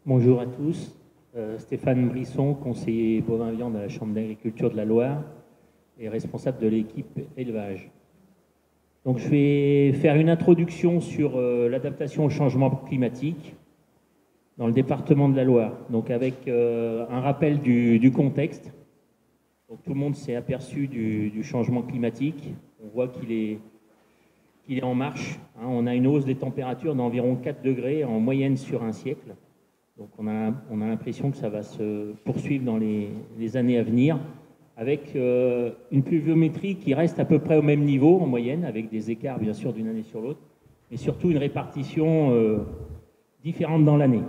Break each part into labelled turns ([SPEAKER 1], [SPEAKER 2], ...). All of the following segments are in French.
[SPEAKER 1] Bonjour à tous. Stéphane Brisson, conseiller bovin-viande à la Chambre d'agriculture de la Loire et responsable de l'équipe élevage. Donc, je vais faire une introduction sur l'adaptation au changement climatique dans le département de la Loire. Donc, avec un rappel du contexte. Donc, tout le monde s'est aperçu du changement climatique. On voit qu'il est en marche. Hein. On a une hausse des températures d'environ 4 degrés en moyenne sur un siècle. Donc on a l'impression que ça va se poursuivre dans les années à venir, avec une pluviométrie qui reste à peu près au même niveau en moyenne, avec des écarts bien sûr d'une année sur l'autre, mais surtout une répartition différente dans l'année.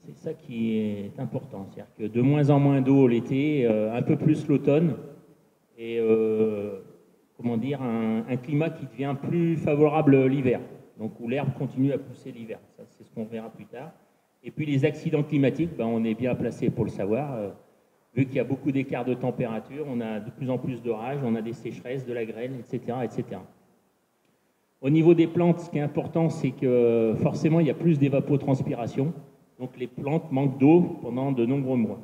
[SPEAKER 1] C'est ça qui est important, c'est-à-dire que de moins en moins d'eau l'été, un peu plus l'automne, et comment dire, un climat qui devient plus favorable l'hiver, donc où l'herbe continue à pousser l'hiver. Ça, c'est ce qu'on verra plus tard. Et puis les accidents climatiques, ben, on est bien placé pour le savoir. Vu qu'il y a beaucoup d'écarts de température, on a de plus en plus d'orages, on a des sécheresses, de la grêle, etc., etc. Au niveau des plantes, ce qui est important, c'est que forcément, il y a plus d'évapotranspiration. Donc les plantes manquent d'eau pendant de nombreux mois.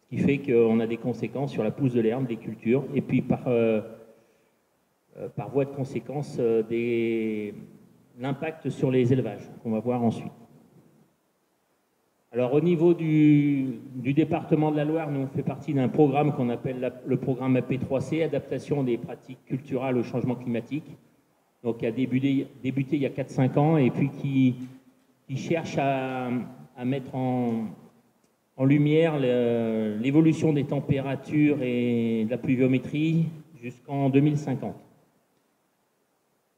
[SPEAKER 1] Ce qui fait qu'on a des conséquences sur la pousse de l'herbe, des cultures, et puis par voie de conséquence, l'impact sur les élevages, qu'on va voir ensuite. Alors au niveau du département de la Loire, nous on fait partie d'un programme qu'on appelle le programme AP3C, adaptation des pratiques culturales au changement climatique, donc qui a débuté il y a 4-5 ans et puis qui cherche à mettre en lumière l'évolution des températures et de la pluviométrie jusqu'en 2050.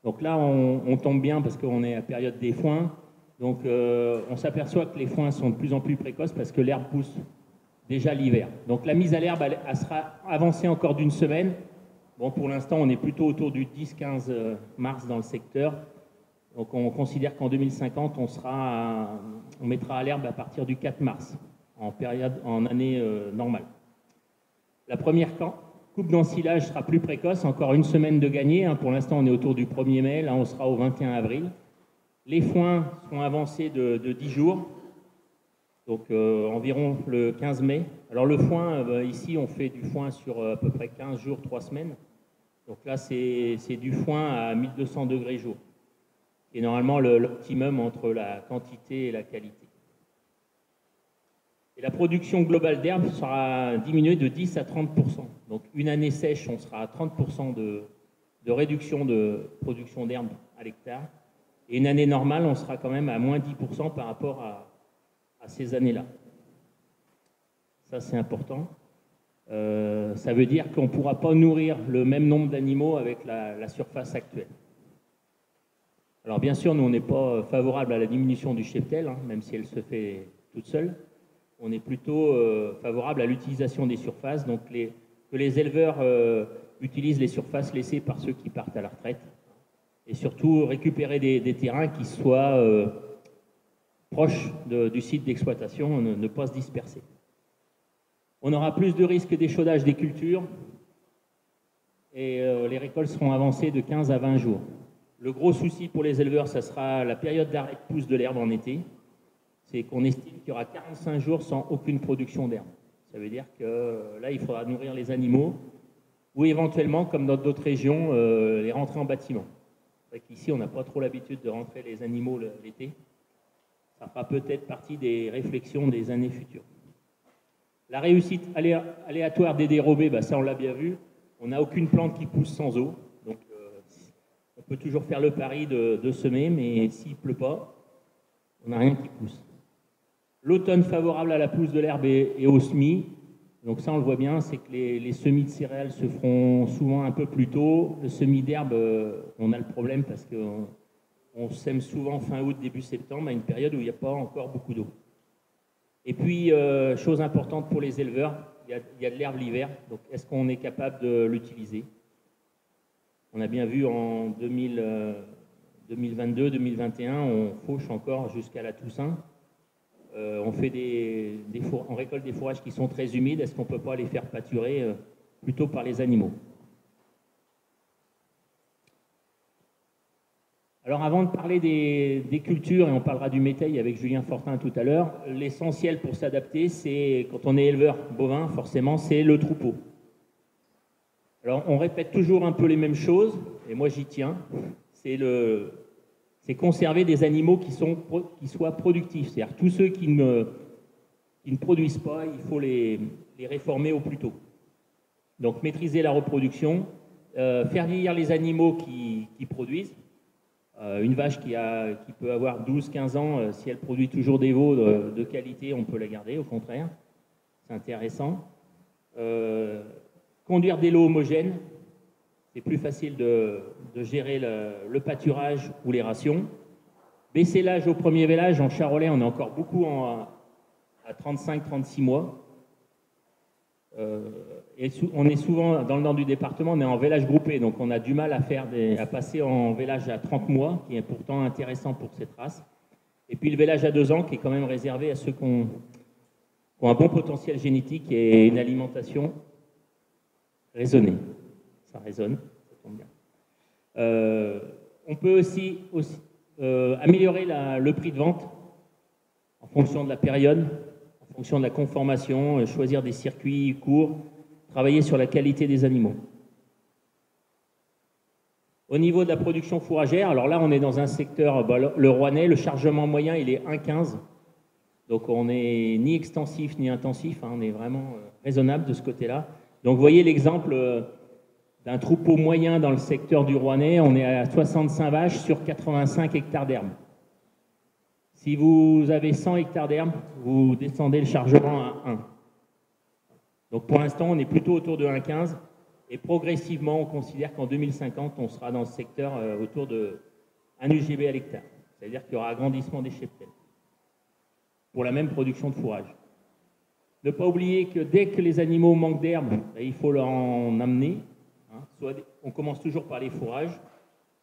[SPEAKER 1] Donc là on tombe bien parce qu'on est à période des foins. Donc on s'aperçoit que les foins sont de plus en plus précoces parce que l'herbe pousse déjà l'hiver. Donc la mise à l'herbe, elle sera avancée encore d'une semaine. Bon, pour l'instant, on est plutôt autour du 10-15 mars dans le secteur. Donc on considère qu'en 2050, on mettra à l'herbe à partir du 4 mars, en année normale. La première coupe d'ensilage sera plus précoce, encore une semaine de gagné. Hein. Pour l'instant, on est autour du 1er mai, là on sera au 21 avril. Les foins seront avancés de 10 jours, donc environ le 15 mai. Alors le foin, ici on fait du foin sur à peu près 15 jours, 3 semaines. Donc là c'est du foin à 1200 degrés jour. Et normalement l'optimum entre la quantité et la qualité. Et la production globale d'herbe sera diminuée de 10 à 30%. Donc une année sèche, on sera à 30% de réduction de production d'herbe à l'hectare. Et une année normale, on sera quand même à moins 10% par rapport à ces années-là. Ça, c'est important. Ça veut dire qu'on ne pourra pas nourrir le même nombre d'animaux avec la surface actuelle. Alors bien sûr, nous, on n'est pas favorable à la diminution du cheptel, hein, même si elle se fait toute seule. On est plutôt favorable à l'utilisation des surfaces, donc que les éleveurs utilisent les surfaces laissées par ceux qui partent à la retraite. Et surtout récupérer des terrains qui soient proches du site d'exploitation, ne pas se disperser. On aura plus de risques d'échaudage des cultures et les récoltes seront avancées de 15 à 20 jours. Le gros souci pour les éleveurs, ça sera la période d'arrêt de pousse de l'herbe en été. C'est qu'on estime qu'il y aura 45 jours sans aucune production d'herbe. Ça veut dire que là, il faudra nourrir les animaux ou éventuellement, comme dans d'autres régions, les rentrer en bâtiment. Ici, on n'a pas trop l'habitude de rentrer les animaux l'été. Ça fera peut-être partie des réflexions des années futures. La réussite aléatoire des dérobés, ça on l'a bien vu. On n'a aucune plante qui pousse sans eau. Donc on peut toujours faire le pari de semer, mais s'il ne pleut pas, on n'a rien qui pousse. L'automne favorable à la pousse de l'herbe et au semis. Donc ça, on le voit bien, c'est que les semis de céréales se feront souvent un peu plus tôt. Le semis d'herbe, on a le problème parce qu'on sème souvent fin août, début septembre, à une période où il n'y a pas encore beaucoup d'eau. Et puis, chose importante pour les éleveurs, il y a de l'herbe l'hiver. Donc, est-ce qu'on est capable de l'utiliser? On a bien vu en 2022, 2021, on fauche encore jusqu'à la Toussaint. On récolte des fourrages qui sont très humides. Est-ce qu'on ne peut pas les faire pâturer plutôt par les animaux? Alors avant de parler des cultures, et on parlera du métail avec Julien Fortin tout à l'heure, l'essentiel pour s'adapter, c'est, quand on est éleveur bovin, forcément, c'est le troupeau. Alors on répète toujours un peu les mêmes choses, et moi j'y tiens, c'est conserver des animaux qui soient productifs. C'est-à-dire tous ceux qui ne produisent pas, il faut les réformer au plus tôt. Donc maîtriser la reproduction, faire vieillir les animaux qui produisent. Une vache qui peut avoir 12-15 ans, si elle produit toujours des veaux de qualité, on peut la garder, au contraire. C'est intéressant. Conduire des lots homogènes, c'est plus facile de gérer le pâturage ou les rations. Baisser l'âge au premier vélage, en charolais, on est encore beaucoup à 35-36 mois. Et on est souvent, dans le nord du département, on est en vélage groupé, donc on a du mal à passer en vélage à 30 mois, qui est pourtant intéressant pour cette race. Et puis le vélage à 2 ans, qui est quand même réservé à ceux qui ont un bon potentiel génétique et une alimentation raisonnée. Ça résonne, ça tombe bien. On peut aussi améliorer le prix de vente en fonction de la période, en fonction de la conformation, choisir des circuits courts, travailler sur la qualité des animaux. Au niveau de la production fourragère, alors là on est dans un secteur, le Rouennais, le chargement moyen il est 1,15. Donc on n'est ni extensif ni intensif, hein, on est vraiment raisonnable de ce côté-là. Donc vous voyez l'exemple d'un troupeau moyen dans le secteur du Rouennais, on est à 65 vaches sur 85 hectares d'herbe. Si vous avez 100 hectares d'herbe, vous descendez le chargement à 1. Donc pour l'instant, on est plutôt autour de 1,15 et progressivement, on considère qu'en 2050, on sera dans ce secteur autour de 1 UGB à l'hectare. C'est-à-dire qu'il y aura agrandissement des cheptels pour la même production de fourrage. Ne pas oublier que dès que les animaux manquent d'herbe, il faut leur en amener. Hein. On commence toujours par les fourrages,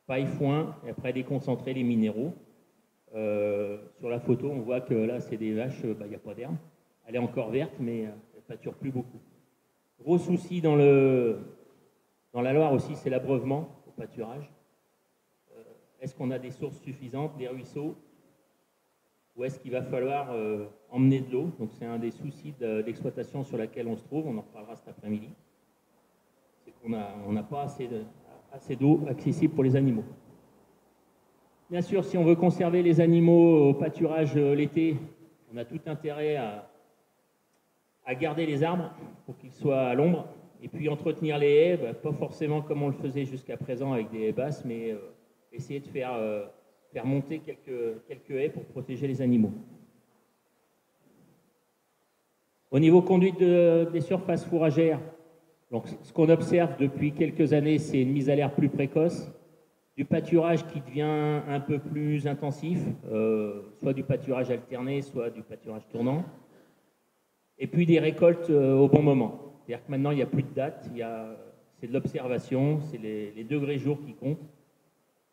[SPEAKER 1] paille, foin, et après déconcentrer les minéraux. Sur la photo, on voit que là, c'est des vaches, il n'y a pas d'herbe. Elle est encore verte, mais elle ne pâture plus beaucoup. Gros souci dans la Loire aussi, c'est l'abreuvement au pâturage. Est-ce qu'on a des sources suffisantes, des ruisseaux, ou est-ce qu'il va falloir emmener de l'eau? Donc c'est un des soucis d'exploitation sur laquelle on se trouve, on en reparlera cet après-midi. C'est qu'on n'a pas assez d'eau accessible pour les animaux. Bien sûr, si on veut conserver les animaux au pâturage l'été, on a tout intérêt à garder les arbres pour qu'ils soient à l'ombre. Et puis entretenir les haies, pas forcément comme on le faisait jusqu'à présent avec des haies basses, mais essayer de faire monter quelques haies pour protéger les animaux. Au niveau conduite des surfaces fourragères, donc, ce qu'on observe depuis quelques années, c'est une mise à l'air plus précoce, du pâturage qui devient un peu plus intensif, soit du pâturage alterné, soit du pâturage tournant, et puis des récoltes au bon moment. C'est-à-dire que maintenant, il n'y a plus de date, c'est de l'observation, c'est les degrés jours qui comptent.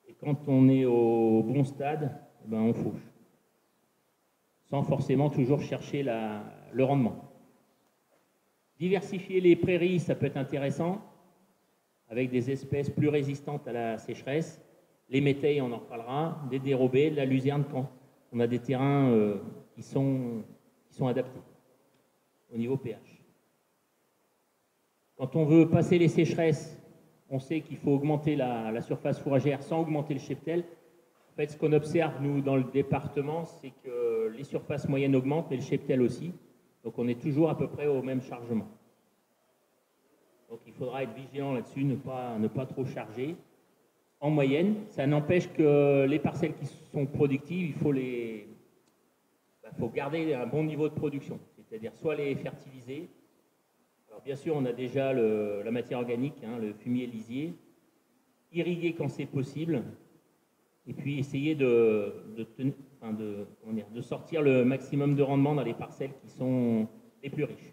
[SPEAKER 1] Et quand on est au bon stade, on fauche. Sans forcément toujours chercher le rendement. Diversifier les prairies, ça peut être intéressant, avec des espèces plus résistantes à la sécheresse. Les métailles, on en reparlera, des dérobés, de la luzerne, quand on a des terrains qui sont adaptés au niveau pH. Quand on veut passer les sécheresses, on sait qu'il faut augmenter la surface fourragère sans augmenter le cheptel. En fait, ce qu'on observe, nous, dans le département, c'est que les surfaces moyennes augmentent, mais le cheptel aussi. Donc, on est toujours à peu près au même chargement. Donc, il faudra être vigilant là-dessus, ne pas trop charger. En moyenne, ça n'empêche que les parcelles qui sont productives, il faut garder un bon niveau de production. C'est-à-dire soit les fertiliser. Alors, bien sûr, on a déjà la matière organique, hein, le fumier lisier. Irriguer quand c'est possible. Et puis, essayer de sortir le maximum de rendement dans les parcelles qui sont les plus riches.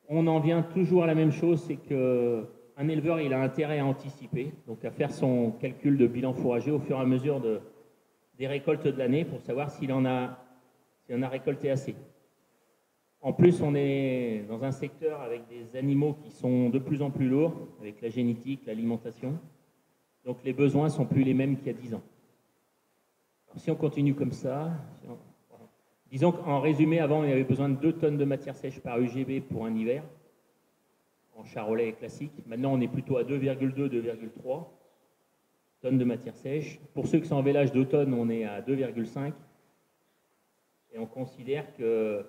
[SPEAKER 1] On en vient toujours à la même chose, c'est qu'un éleveur, il a intérêt à anticiper, donc à faire son calcul de bilan fourrager au fur et à mesure des récoltes de l'année pour savoir s'il en a récolté assez. En plus, on est dans un secteur avec des animaux qui sont de plus en plus lourds, avec la génétique, l'alimentation. Donc les besoins ne sont plus les mêmes qu'il y a 10 ans. Alors, si on continue comme ça, disons qu'en résumé, avant, il y avait besoin de 2 tonnes de matière sèche par UGB pour un hiver, en charolais classique. Maintenant, on est plutôt à 2,2, 2,3 tonnes de matière sèche. Pour ceux qui sont en vélage d'automne, on est à 2,5. Et on considère que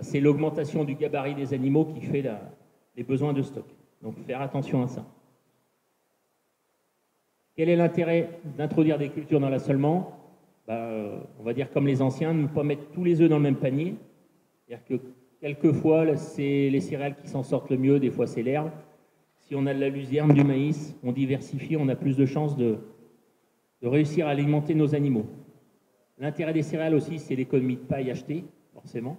[SPEAKER 1] c'est l'augmentation du gabarit des animaux qui fait les besoins de stock. Donc, faire attention à ça. Quel est l'intérêt d'introduire des cultures dans l'assolement? On va dire comme les anciens, ne pas mettre tous les œufs dans le même panier. C'est-à-dire que quelquefois, c'est les céréales qui s'en sortent le mieux, des fois c'est l'herbe. Si on a de la luzerne, du maïs, on diversifie, on a plus de chances de réussir à alimenter nos animaux. L'intérêt des céréales aussi, c'est l'économie de paille achetée, forcément.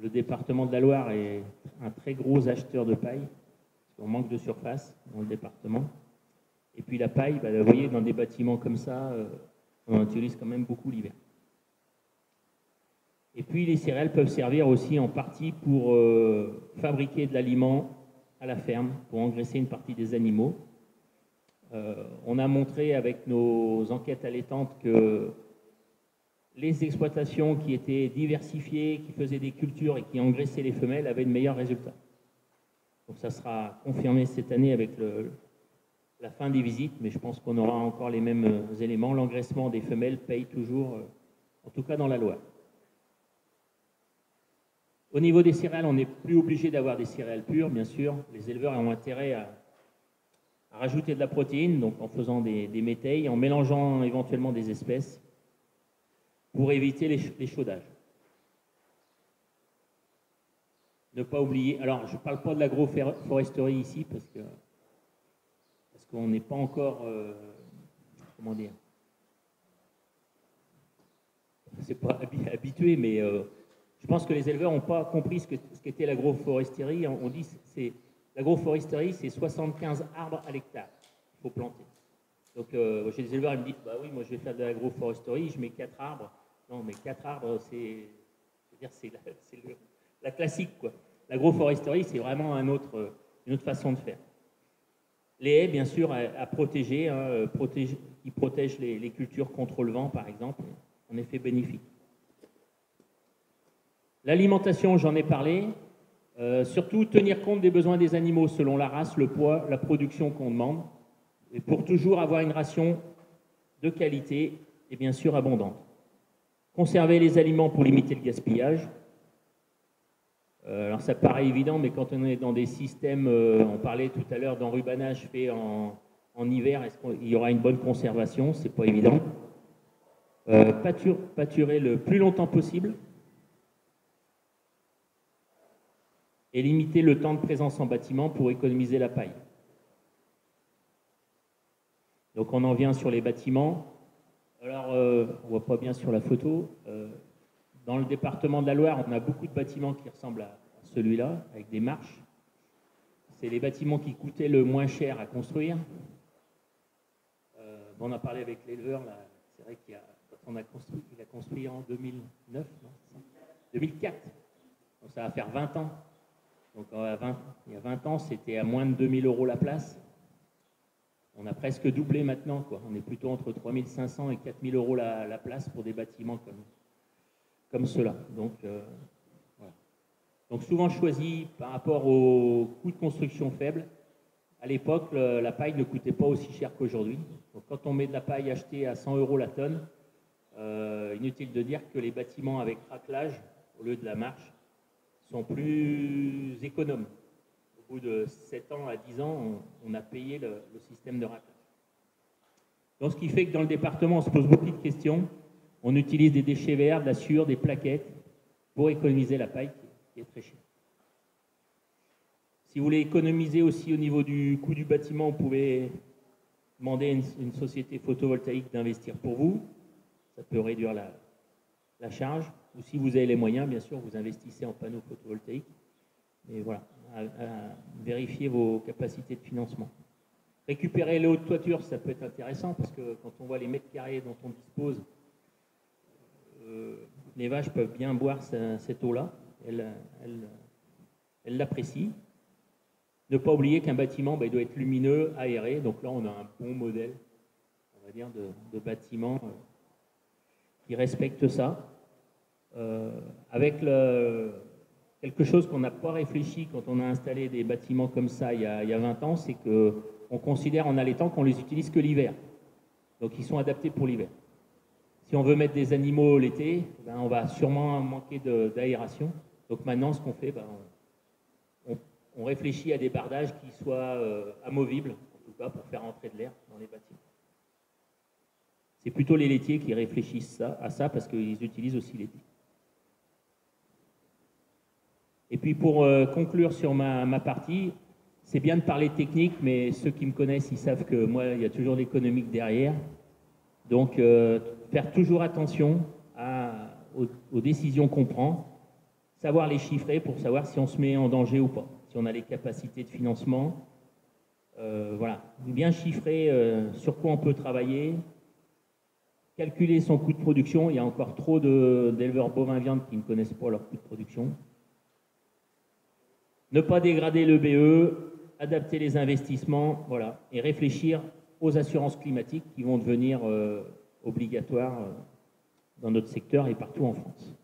[SPEAKER 1] Le département de la Loire est un très gros acheteur de paille, parce qu'on manque de surface dans le département. Et puis la paille, vous voyez, dans des bâtiments comme ça, on en utilise quand même beaucoup l'hiver. Et puis les céréales peuvent servir aussi en partie pour fabriquer de l'aliment à la ferme, pour engraisser une partie des animaux. On a montré avec nos enquêtes allaitantes que les exploitations qui étaient diversifiées, qui faisaient des cultures et qui engraissaient les femelles avaient de meilleurs résultats. Donc ça sera confirmé cette année avec la fin des visites, mais je pense qu'on aura encore les mêmes éléments. L'engraissement des femelles paye toujours, en tout cas dans la Loire. Au niveau des céréales, on n'est plus obligé d'avoir des céréales pures, bien sûr. Les éleveurs ont intérêt à rajouter de la protéine, donc en faisant des métailles, en mélangeant éventuellement des espèces, pour éviter l'échaudage. Ne pas oublier, alors je ne parle pas de l'agroforesterie ici, parce qu'on n'est pas encore, comment dire, c'est pas habitué, mais je pense que les éleveurs n'ont pas compris ce qu'était l'agroforesterie. On dit que l'agroforesterie, c'est 75 arbres à l'hectare qu'il faut planter. Donc chez les éleveurs, ils me disent, bah oui, moi je vais faire de l'agroforesterie, je mets 4 arbres. Non, mais 4 arbres, c'est la classique, quoi. L'agroforesterie, c'est vraiment une autre façon de faire. Les haies, bien sûr, à protéger, qui protègent les cultures contre le vent, par exemple, en effet bénéfique. L'alimentation, j'en ai parlé. Surtout, tenir compte des besoins des animaux selon la race, le poids, la production qu'on demande, et pour toujours avoir une ration de qualité et bien sûr abondante. Conserver les aliments pour limiter le gaspillage. Alors ça paraît évident, mais quand on est dans des systèmes, on parlait tout à l'heure d'enrubanage fait en hiver, est-ce qu'il y aura une bonne conservation? C'est pas évident. Pâturer le plus longtemps possible et limiter le temps de présence en bâtiment pour économiser la paille. Donc on en vient sur les bâtiments. Alors, on ne voit pas bien sur la photo. Dans le département de la Loire, on a beaucoup de bâtiments qui ressemblent à celui-là, avec des marches. C'est les bâtiments qui coûtaient le moins cher à construire. On a parlé avec l'éleveur, c'est vrai qu'il a construit en 2009, non, 2004. Donc ça va faire 20 ans. Donc il y a 20 ans, c'était à moins de 2 000 € la place. On a presque doublé maintenant, quoi. On est plutôt entre 3 500 et 4 000 € la place pour des bâtiments comme ceux-là. Donc, voilà. Donc souvent choisi par rapport au coût de construction faible. À l'époque, la paille ne coûtait pas aussi cher qu'aujourd'hui. Donc quand on met de la paille achetée à 100 € la tonne, inutile de dire que les bâtiments avec raclage, au lieu de la marche, sont plus économes. Au bout de 7 ans à 10 ans, on a payé le système de raclage. Donc, ce qui fait que dans le département, on se pose beaucoup de questions. On utilise des déchets verts, de la sueur, des plaquettes pour économiser la paille qui est très chère. Si vous voulez économiser aussi au niveau du coût du bâtiment, vous pouvez demander à une société photovoltaïque d'investir pour vous. Ça peut réduire la charge. Ou si vous avez les moyens, bien sûr, vous investissez en panneaux photovoltaïques. Mais voilà, à vérifier vos capacités de financement. Récupérer les hautes toitures, ça peut être intéressant parce que quand on voit les mètres carrés dont on dispose, les vaches peuvent bien boire cette eau-là. Elles l'apprécient. Ne pas oublier qu'un bâtiment, il doit être lumineux, aéré. Donc là, on a un bon modèle, on va dire, de bâtiment qui respecte ça. Avec quelque chose qu'on n'a pas réfléchi quand on a installé des bâtiments comme ça il y a 20 ans, c'est qu'on considère en allaitant qu'on les utilise que l'hiver. Donc ils sont adaptés pour l'hiver. Si on veut mettre des animaux l'été, on va sûrement manquer d'aération. Donc maintenant, ce qu'on fait, on réfléchit à des bardages qui soient amovibles, en tout cas pour faire entrer de l'air dans les bâtiments. C'est plutôt les laitiers qui réfléchissent à ça parce qu'ils utilisent aussi l'été. Et puis pour conclure sur ma partie, c'est bien de parler technique, mais ceux qui me connaissent, ils savent que moi, il y a toujours l'économique derrière. Donc, faire toujours attention aux décisions qu'on prend, savoir les chiffrer pour savoir si on se met en danger ou pas, si on a les capacités de financement. Voilà, bien chiffrer sur quoi on peut travailler, calculer son coût de production. Il y a encore trop d'éleveurs bovins viande qui ne connaissent pas leur coût de production. Ne pas dégrader le BE, adapter les investissements, voilà, et réfléchir aux assurances climatiques qui vont devenir obligatoires dans notre secteur et partout en France.